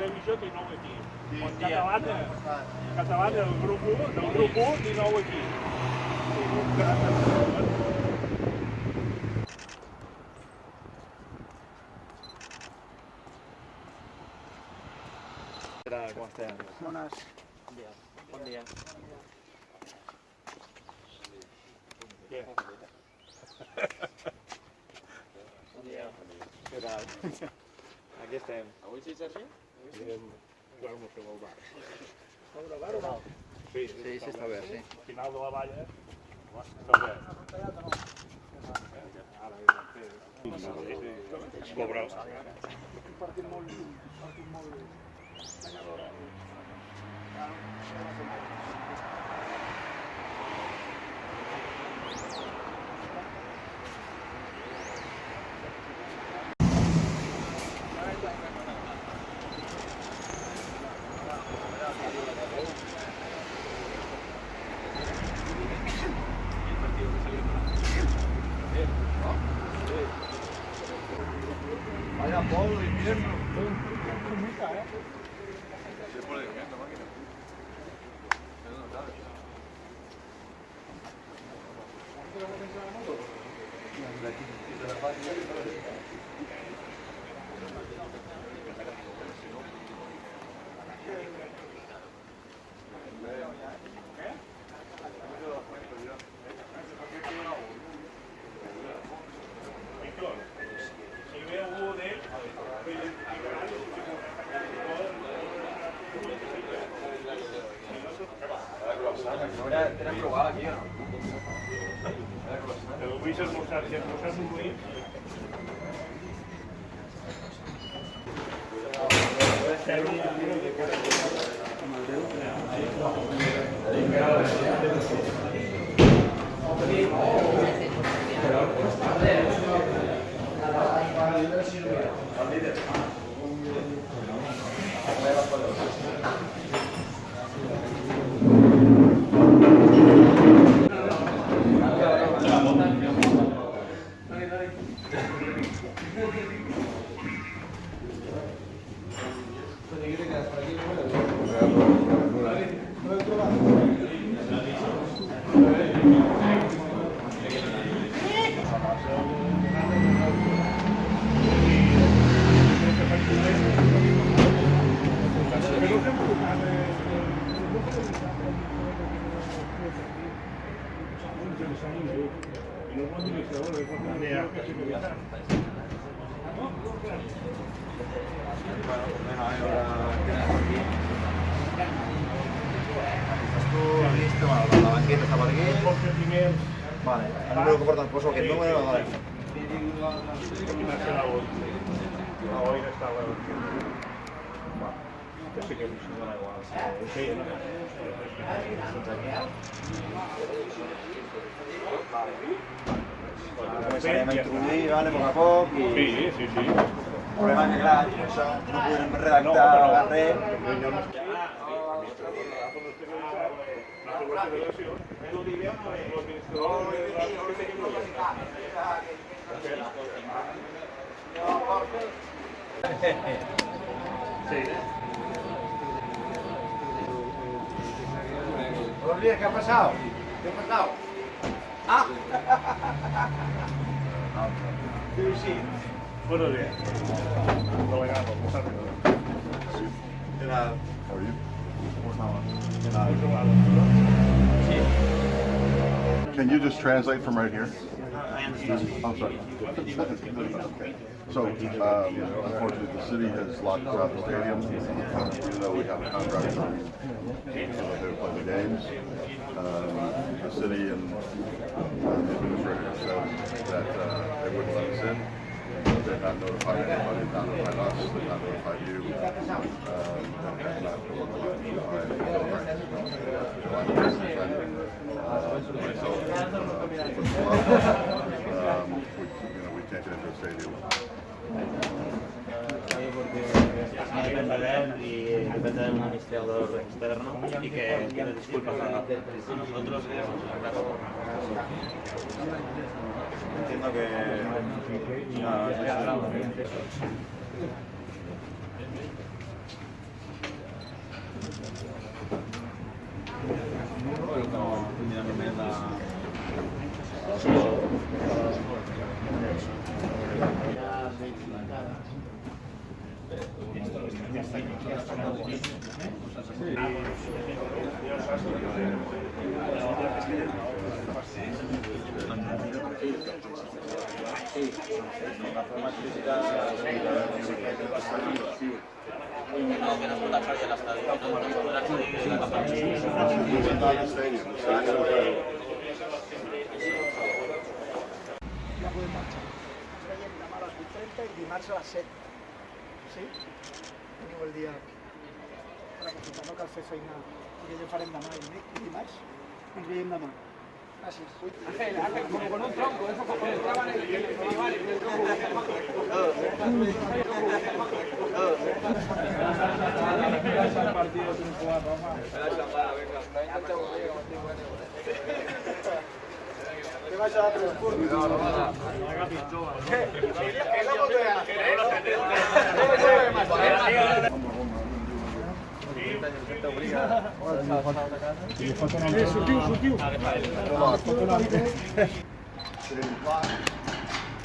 televisió tinc 9 aquí. Catalana del grup 1 tinc 9 aquí. ¿Cómo están? Buenas. Buen día. Què tal? Aquí estem. Avui sí, Sergi? Jugar un seu al bar. Obre el bar o no? Sí, està bé, sí. Al final de la valla, està bé. Ara, es cobra el Partit molt guanyador. Vaya polvo de invierno. Se pone lloviendo, máquina. Pero no sabes. ¿Tienes probado aquí o no? El vull esmorzar, si esmorzar un vull. La banqueta està per aquí. Vale, el número que porta, poso aquest número, vale. Quina serà l'última? Hoy està la que sí que em dona igual. Sí, no? Començarem a introduir, vale, a poc a poc. Sí. El problema és que, clar, això no podem redactar res. Buenos días, ¿qué ha pasado? ¿Qué ha pasado? Ah. Sí. Buenos días. Delegado, ¿cómo estás? Can you just translate from right here? I understand. I'm sorry. Okay. So, unfortunately, the city has locked out the stadium, even though we have a contract to play the games. The city and the administrator said that they wouldn't let us in. They've not notified anybody, they've not notified us, they've not notified you. They've not we can't get into the stadium. Porque no depende de él y depende de un administrador externo y que tiene disculpas a nosotros. Entiendo que no, No, que no es pot accedir a l'estadi. No es podrà accedir a la partida. Ja podem marxar. Ens veiem demà a les 8:30 i dimarts a les 7. Sí? Teniu el dia per aprofitar, no cal fer feina. I ja farem demà i dimarts. Ens veiem demà. Gràcies. Como con un tronco, eso como entraban en el animal y el partido triunfó a Roma. ¿Qué vas a dar por el fútbol? City's locked.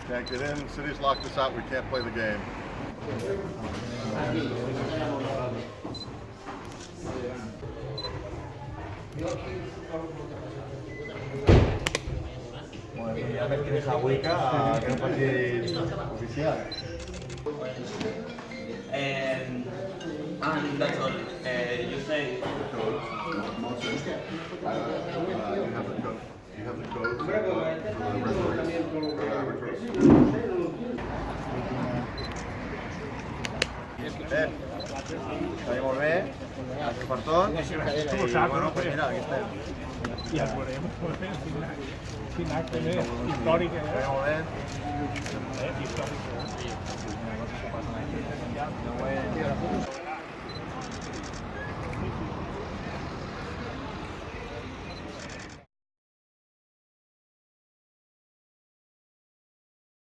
Can't get in. City's locked us out. We can't play the game. Ja veig que és avui que era un partit oficial. And that's all. You say You have the code for the arbitrary. Bé, està molt bé, gràcies per tot. I bueno, pues mira, aquí estem. I el veurem. Quin acte històric, Està molt bé.